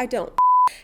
don't.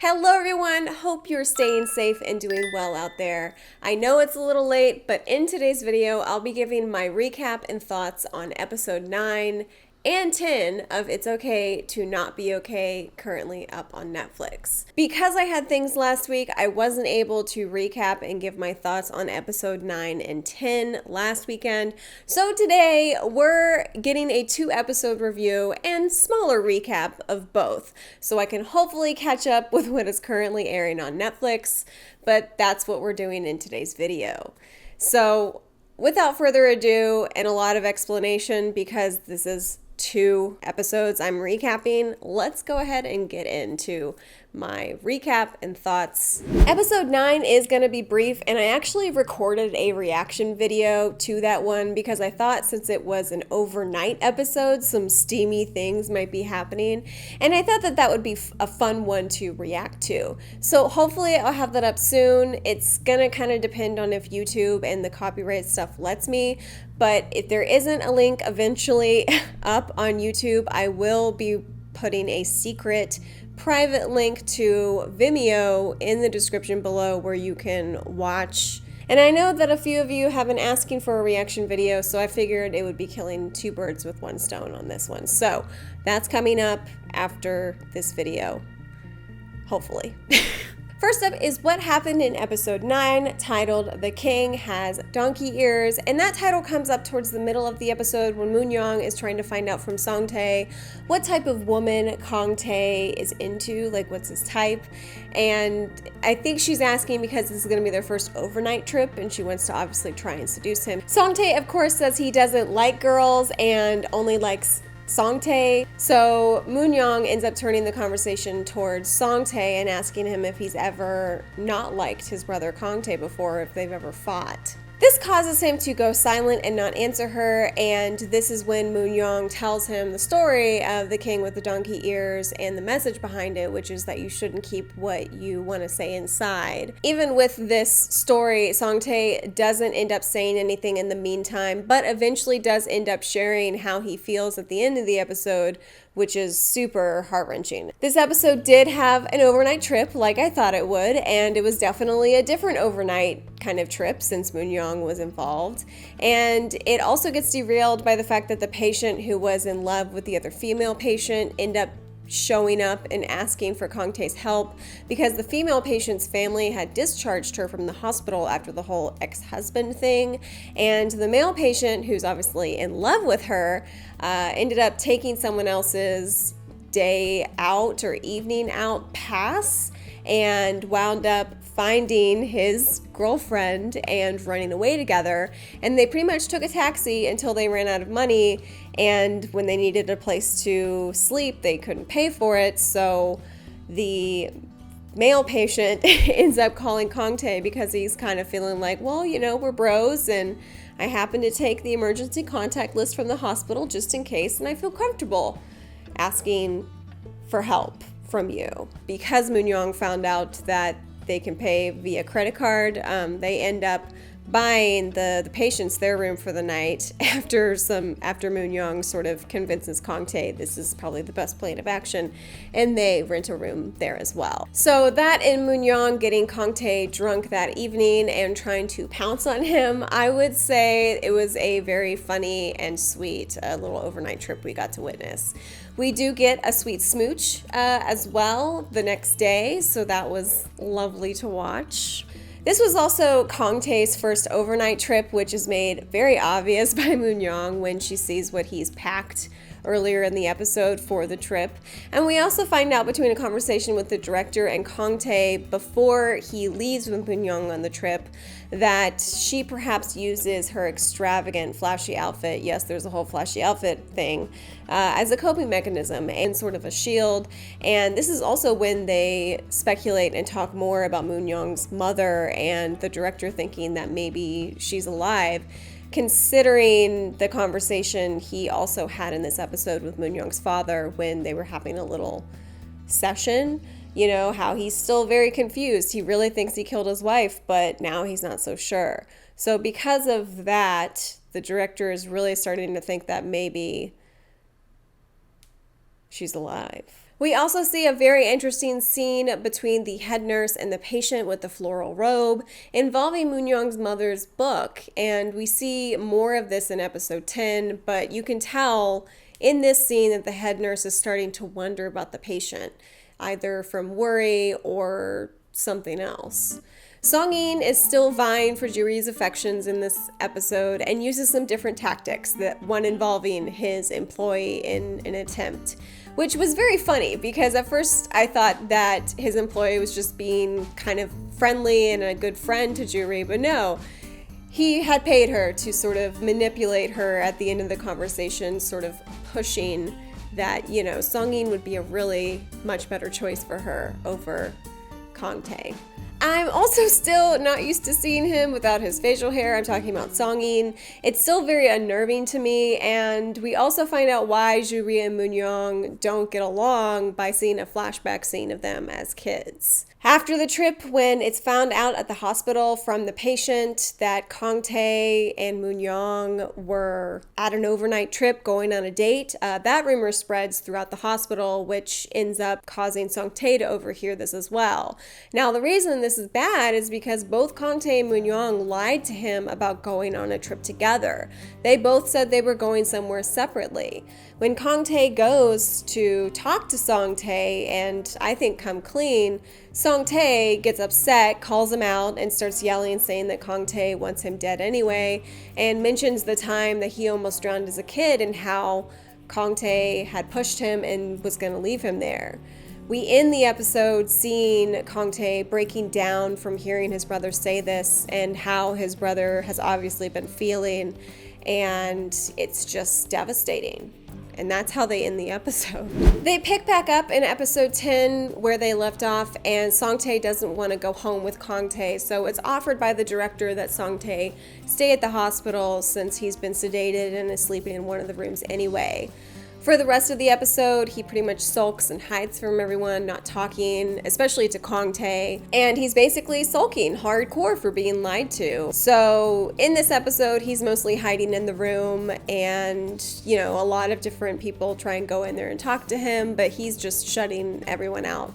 Hello everyone, hope you're staying safe and doing well out there. I know it's a little late, but in today's video, I'll be giving my recap and thoughts on episode 9 and 10 of It's Okay to Not Be Okay, currently up on Netflix. Because I had things last week, I wasn't able to recap and give my thoughts on episode 9 and 10 last weekend. So today, we're getting a 2-episode review and smaller recap of both, so I can hopefully catch up with what is currently airing on Netflix, but that's what we're doing in today's video. So without further ado, and a lot of explanation because this is 2 episodes I'm recapping, let's go ahead and get into my recap and thoughts. Episode 9 is going to be brief, and I actually recorded a reaction video to that one because I thought since it was an overnight episode, some steamy things might be happening, and I thought that that would be a fun one to react to. So hopefully I'll have that up soon. It's gonna kind of depend on if YouTube and the copyright stuff lets me, but if there isn't a link eventually up on YouTube, I will be putting a secret private link to Vimeo in the description below where you can watch. And I know that a few of you have been asking for a reaction video, so I figured it would be killing 2 birds with 1 stone on this one. So that's coming up after this video, hopefully. First up is what happened in episode 9, titled The King Has Donkey Ears, and that title comes up towards the middle of the episode when Moon-young is trying to find out from Song-tae what type of woman Kong-tae is into, like what's his type, and I think she's asking because this is going to be their first overnight trip and she wants to obviously try and seduce him. Song-tae, of course, says he doesn't like girls and only likes Song-tae, so Moon-young ends up turning the conversation towards Song-tae and asking him if he's ever not liked his brother Kong-tae before, if they've ever fought. This causes him to go silent and not answer her, and this is when Moon-young tells him the story of the king with the donkey ears and the message behind it, which is that you shouldn't keep what you want to say inside. Even with this story, Song-tae doesn't end up saying anything in the meantime, but eventually does end up sharing how he feels at the end of the episode, which is super heart-wrenching. This episode did have an overnight trip like I thought it would, and it was definitely a different overnight kind of trip since Moon-young was involved. And it also gets derailed by the fact that the patient who was in love with the other female patient ended up showing up and asking for Kong-tae's help because the female patient's family had discharged her from the hospital after the whole ex-husband thing, and the male patient, who's obviously in love with her, ended up taking someone else's day out or evening out pass and wound up finding his girlfriend and running away together, and they pretty much took a taxi until they ran out of money, and when they needed a place to sleep they couldn't pay for it, so the male patient ends up calling Kong-tae because he's kind of feeling like, well, you know, we're bros and I happen to take the emergency contact list from the hospital just in case, and I feel comfortable asking for help from you. Because Moon-young found out that they can pay via credit card, they end up buying the patients their room for the night after Moon-young sort of convinces Kong-tae this is probably the best plan of action, and they rent a room there as well. So that and Moon-young getting Kong-tae drunk that evening and trying to pounce on him, I would say it was a very funny and sweet little overnight trip we got to witness. We do get a sweet smooch as well the next day, so that was lovely to watch. This was also Kong-tae's first overnight trip, which is made very obvious by Moon-young when she sees what he's packed earlier in the episode for the trip. And we also find out between a conversation with the director and Kong-tae before he leaves with Moon-young on the trip that she perhaps uses her extravagant flashy outfit, yes, there's a whole flashy outfit thing, as a coping mechanism and sort of a shield. And this is also when they speculate and talk more about Moon-young's mother and the director thinking that maybe she's alive, considering the conversation he also had in this episode with Moon-young's father when they were having a little session. You know, how he's still very confused. He really thinks he killed his wife, but now he's not so sure. So because of that, the director is really starting to think that maybe she's alive. We also see a very interesting scene between the head nurse and the patient with the floral robe involving Moon-young's mother's book, and we see more of this in episode 10, but you can tell in this scene that the head nurse is starting to wonder about the patient, either from worry or something else. Song-in is still vying for Juri's affections in this episode and uses some different tactics, that one involving his employee in an attempt, which was very funny because at first I thought that his employee was just being kind of friendly and a good friend to Juri, but no, he had paid her to sort of manipulate her at the end of the conversation, sort of pushing that, you know, Song-in would be a really much better choice for her over Kang Tae. I'm also still not used to seeing him without his facial hair. I'm talking about Song-in. It's still very unnerving to me, and we also find out why Juri and Moon-young don't get along by seeing a flashback scene of them as kids. After the trip, when it's found out at the hospital from the patient that Kang Tae and Moon-young were at an overnight trip going on a date, that rumor spreads throughout the hospital, which ends up causing Song Tae to overhear this as well. Now, the reason this is bad is because both Kang Tae and Moon-young lied to him about going on a trip together. They both said they were going somewhere separately. When Kang Tae goes to talk to Song Tae and I think come clean, Song Tae gets upset, calls him out, and starts yelling, saying that Kang Tae wants him dead anyway, and mentions the time that he almost drowned as a kid and how Kang Tae had pushed him and was going to leave him there. We end the episode seeing Kang Tae breaking down from hearing his brother say this and how his brother has obviously been feeling, and it's just devastating. And that's how they end the episode. They pick back up in episode 10 where they left off, and Song Tae doesn't want to go home with Kang Tae, so it's offered by the director that Song Tae stay at the hospital since he's been sedated and is sleeping in one of the rooms anyway. For the rest of the episode, he pretty much sulks and hides from everyone, not talking, especially to Kang Tae, and he's basically sulking hardcore for being lied to. So in this episode, he's mostly hiding in the room, and, you know, a lot of different people try and go in there and talk to him, but he's just shutting everyone out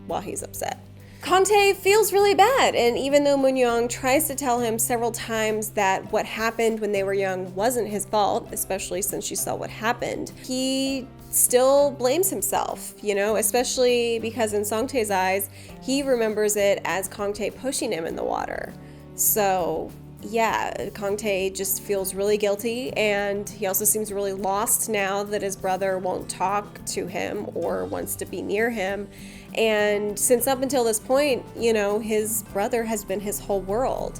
while he's upset. Kang Tae feels really bad, and even though Moon-young tries to tell him several times that what happened when they were young wasn't his fault, especially since she saw what happened, he still blames himself, you know, especially because in Song Tae's eyes, he remembers it as Kang Tae pushing him in the water. So yeah, Kang Tae just feels really guilty, and he also seems really lost now that his brother won't talk to him or wants to be near him. And since up until this point, you know, his brother has been his whole world.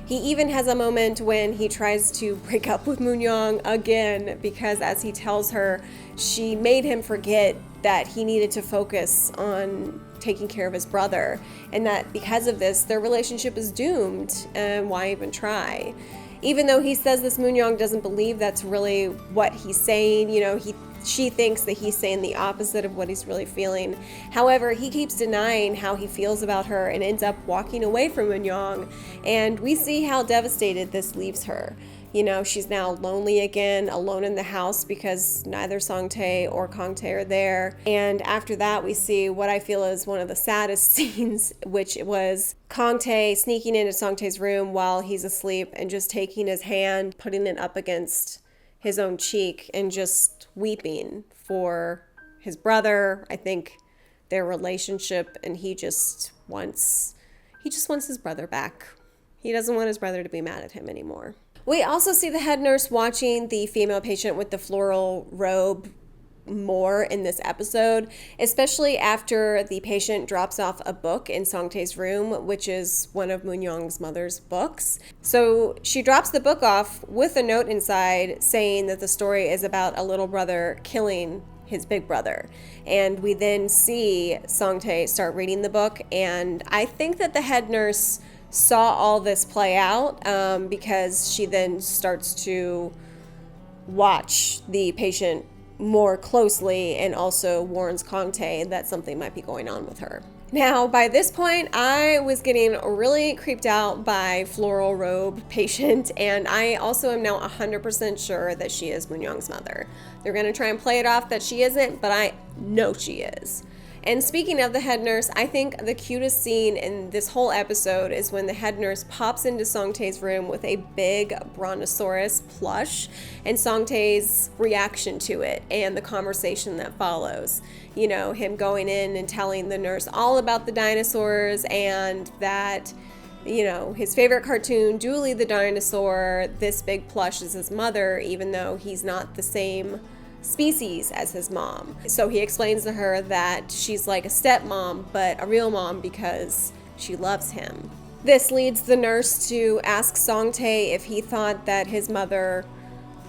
He even has a moment when he tries to break up with Moon-young again because, as he tells her, she made him forget that he needed to focus on taking care of his brother, and that because of this, their relationship is doomed, and why even try? Even though he says this, Moon-young doesn't believe that's really what he's saying. You know, she thinks that he's saying the opposite of what he's really feeling. However, he keeps denying how he feels about her and ends up walking away from Moon-young, and we see how devastated this leaves her. You know, she's now lonely again, alone in the house because neither Song Tae or Kang Tae are there. And after that, we see what I feel is one of the saddest scenes, which was Kang Tae sneaking into Song Tae's room while he's asleep and just taking his hand, putting it up against his own cheek and just weeping for his brother. I think their relationship, and he just wants his brother back. He doesn't want his brother to be mad at him anymore. We also see the head nurse watching the female patient with the floral robe more in this episode, especially after the patient drops off a book in Song Tae's room, which is one of Moon-young's mother's books. So she drops the book off with a note inside saying that the story is about a little brother killing his big brother. And we then see Song Tae start reading the book, and I think that the head nurse saw all this play out because she then starts to watch the patient more closely and also warns Kang Tae that something might be going on with her. Now, by this point, I was getting really creeped out by Floral Robe Patient, and I also am now 100% sure that she is Moonyoung's mother. They're going to try and play it off that she isn't, but I know she is. And speaking of the head nurse, I think the cutest scene in this whole episode is when the head nurse pops into Songtae's room with a big brontosaurus plush, and Songtae's reaction to it and the conversation that follows. You know, him going in and telling the nurse all about the dinosaurs, and that, you know, his favorite cartoon, Julie the dinosaur, this big plush is his mother, even though he's not the same species as his mom. So he explains to her that she's like a stepmom, but a real mom because she loves him. This leads the nurse to ask Songtae if he thought that his mother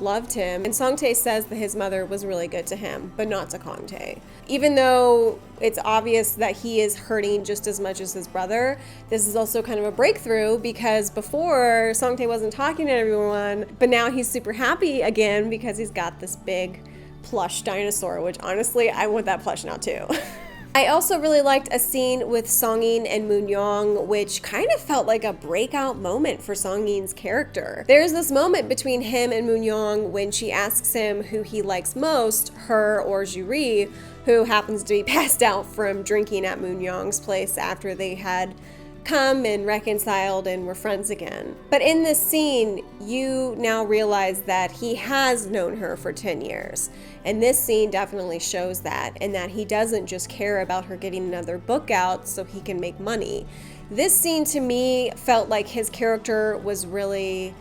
loved him, and Songtae says that his mother was really good to him, but not to Kongtae. Even though it's obvious that he is hurting just as much as his brother, this is also kind of a breakthrough, because before Songtae wasn't talking to everyone, but now he's super happy again because he's got this big plush dinosaur, which honestly, I want that plush now too. I also really liked a scene with Songin and Moonyoung, which kind of felt like a breakout moment for Songin's character. There's this moment between him and Moonyoung when she asks him who he likes most, her or Juri, who happens to be passed out from drinking at Moonyoung's place after they had come and reconciled and were friends again. But in this scene, you now realize that he has known her for 10 years. And this scene definitely shows that, and that he doesn't just care about her getting another book out so he can make money. This scene to me felt like his character was really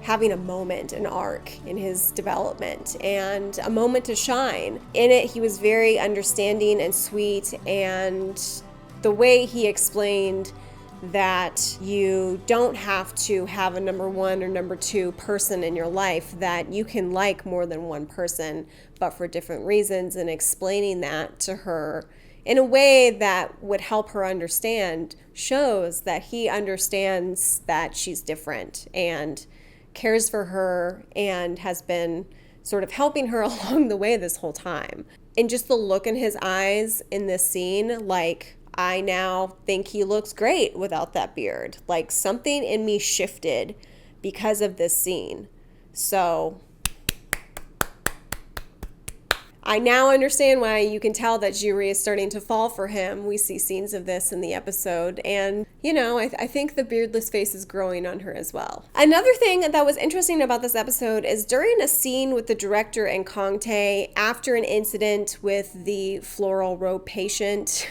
having a moment, an arc in his development, and a moment to shine. In it, he was very understanding and sweet, and the way he explained that you don't have to have a number one or number two person in your life, that you can like more than one person, but for different reasons, and explaining that to her in a way that would help her understand, shows that he understands that she's different and cares for her and has been sort of helping her along the way this whole time. And just the look in his eyes in this scene, like, I now think he looks great without that beard. Like, something in me shifted because of this scene. So I now understand why you can tell that Juri is starting to fall for him. We see scenes of this in the episode, and you know, I think the beardless face is growing on her as well. Another thing that was interesting about this episode is during a scene with the director and Kongtae after an incident with the Floral Robe Patient,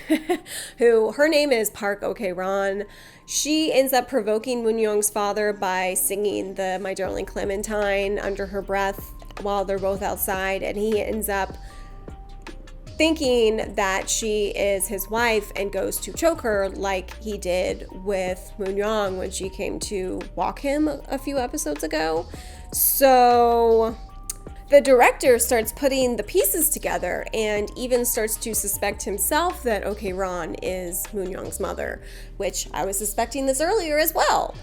who her name is Park Ok-ran. She ends up provoking Moonyoung's father by singing the My Darling Clementine under her breath while they're both outside, and he ends up thinking that she is his wife and goes to choke her like he did with Moonyoung when she came to walk him a few episodes ago. So the director starts putting the pieces together and even starts to suspect himself that Ok-ran is Moonyoung's mother, which I was suspecting this earlier as well.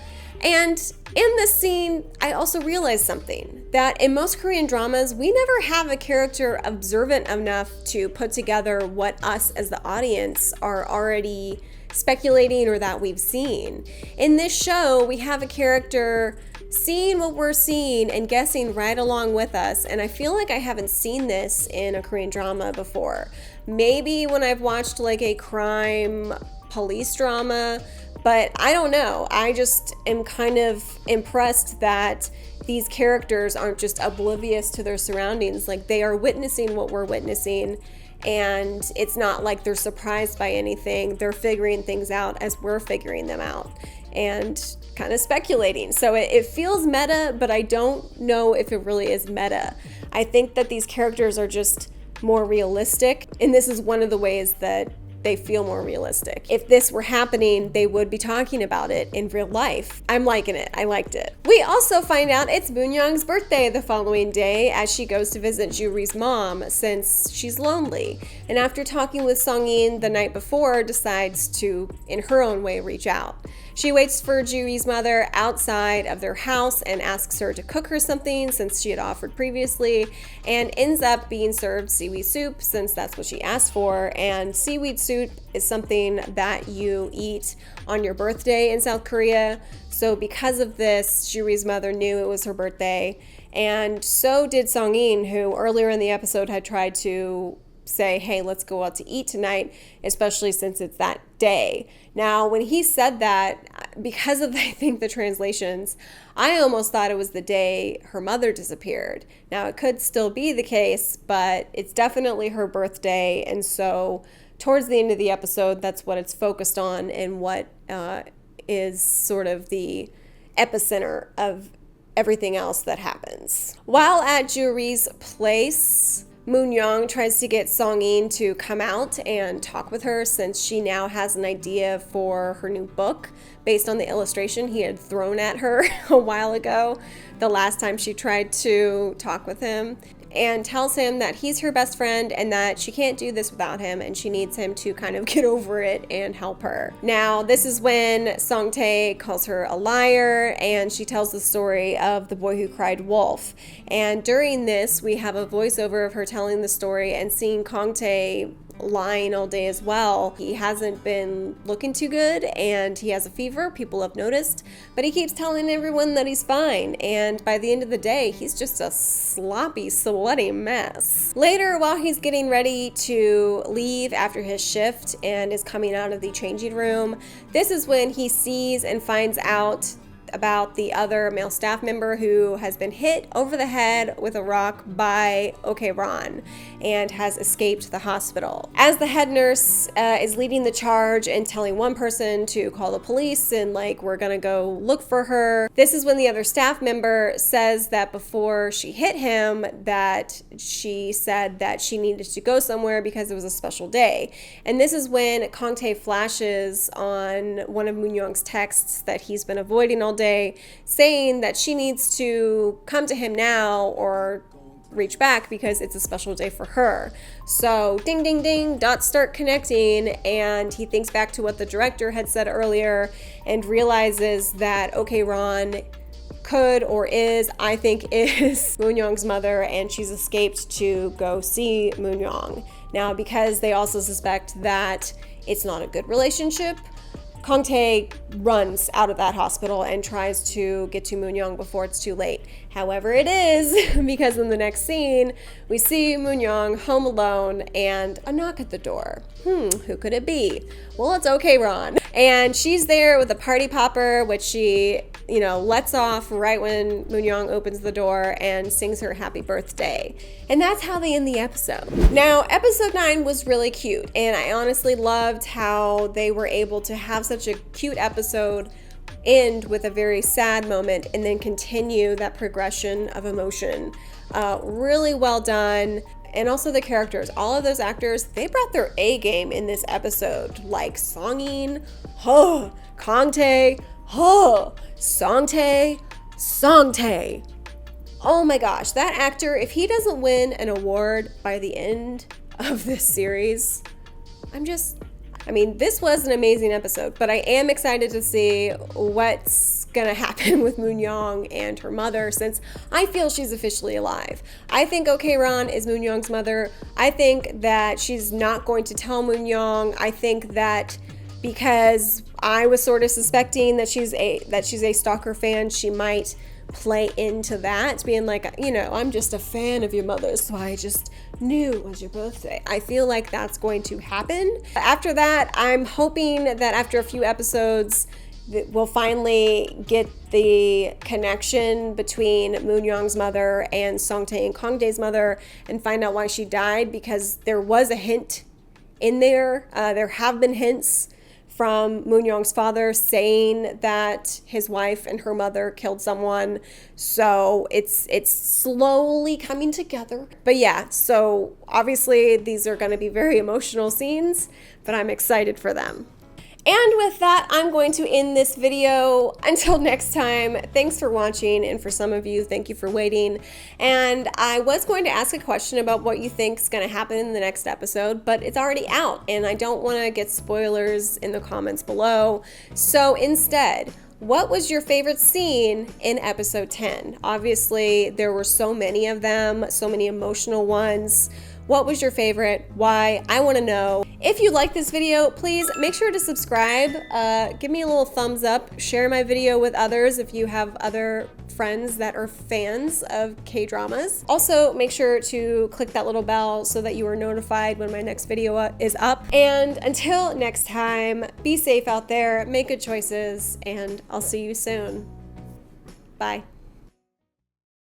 And in this scene, I also realized something, that in most Korean dramas, we never have a character observant enough to put together what us as the audience are already speculating or that we've seen. In this show, we have a character seeing what we're seeing and guessing right along with us, and I feel like I haven't seen this in a Korean drama before. Maybe when I've watched like a crime police drama, but I don't know. I just am kind of impressed that these characters aren't just oblivious to their surroundings. Like, they are witnessing what we're witnessing, and it's not like they're surprised by anything. They're figuring things out as we're figuring them out and kind of speculating. So it feels meta, but I don't know if it really is meta. I think that these characters are just more realistic, and this is one of the ways that they feel more realistic. If this were happening, they would be talking about it in real life. I'm liking it. I liked it. We also find out it's Moonyoung's birthday the following day as she goes to visit Juri's mom since she's lonely. And after talking with Songin the night before, decides to, in her own way, reach out. She waits for Juri's mother outside of their house and asks her to cook her something since she had offered previously, and ends up being served seaweed soup since that's what she asked for. And seaweed soup soup is something that you eat on your birthday in South Korea. So because of this, Juri's mother knew it was her birthday, and so did Song-in, who earlier in the episode had tried to say, hey, let's go out to eat tonight, especially since it's that day. Now, when he said that, because of, I think, the translations, I almost thought it was the day her mother disappeared. Now, it could still be the case, but it's definitely her birthday, and so towards the end of the episode, that's what it's focused on and what is sort of the epicenter of everything else that happens. While at Juri's place, Moon-young tries to get Song-in to come out and talk with her, since she now has an idea for her new book based on the illustration he had thrown at her a while ago, the last time she tried to talk with him, and tells him that he's her best friend and that she can't do this without him and she needs him to kind of get over it and help her. Now, this is when Song-tae calls her a liar and she tells the story of the boy who cried wolf. And during this, we have a voiceover of her telling the story and seeing Kong-tae lying all day as well. He hasn't been looking too good and he has a fever, people have noticed, but he keeps telling everyone that he's fine, and by the end of the day he's just a sloppy, sweaty mess. Later, while he's getting ready to leave after his shift and is coming out of the changing room, this is when he sees and finds out about the other male staff member who has been hit over the head with a rock by Kdrama and has escaped the hospital. As the head nurse is leading the charge and telling one person to call the police and we're gonna go look for her, this is when the other staff member says that before she hit him that she said that she needed to go somewhere because it was a special day. And this is when Kong-tae flashes on one of Moon-young's texts that he's been avoiding all day, saying that she needs to come to him now or reach back because it's a special day for her. So ding ding ding, dots start connecting, and he thinks back to what the director had said earlier and realizes that Kdrama could or is, I think is, Moon-young's mother, and she's escaped to go see Moon-young. Now, because they also suspect that it's not a good relationship, Kong-tae runs out of that hospital and tries to get to Moon-young before it's too late. However, it is, because in the next scene, we see Moon-young home alone and a knock at the door. Who could it be? Well, it's Kdrama. And she's there with a party popper, which she, lets off right when Moon-young opens the door and sings her happy birthday. And that's how they end the episode. Now, episode 9 was really cute, and I honestly loved how they were able to have such a cute episode end with a very sad moment and then continue that progression of emotion. Really well done. And also the characters, all of those actors, they brought their A game in this episode. Like Song-in, Kong-tae, Song-tae. Oh my gosh, that actor, if he doesn't win an award by the end of this series, this was an amazing episode, but I am excited to see what's gonna happen with Moon-young and her mother, since I feel she's officially alive. I think Kdrama is Moon-young's mother. I think that she's not going to tell Moon-young. I think that because I was sort of suspecting that she's a stalker fan, she might play into that, being like, I'm just a fan of your mother's, so I just knew it was your birthday. I feel like that's going to happen. After that, I'm hoping that after a few episodes, we'll finally get the connection between Moon-young's mother and Song-tae and Kong-tae's mother and find out why she died, because there was a hint in there. There have been hints from Moon-young's father saying that his wife and her mother killed someone. So it's slowly coming together. But yeah, so obviously these are going to be very emotional scenes, but I'm excited for them. And with that, I'm going to end this video. Until next time, thanks for watching, and for some of you, thank you for waiting. And I was going to ask a question about what you think is going to happen in the next episode, but it's already out, and I don't want to get spoilers in the comments below. So instead, what was your favorite scene in episode 10? Obviously, there were so many of them, so many emotional ones. What was your favorite? Why? I want to know. If you like this video, please make sure to subscribe. Give me a little thumbs up. Share my video with others if you have other friends that are fans of K-dramas. Also, make sure to click that little bell so that you are notified when my next video is up. And until next time, be safe out there, make good choices, and I'll see you soon. Bye.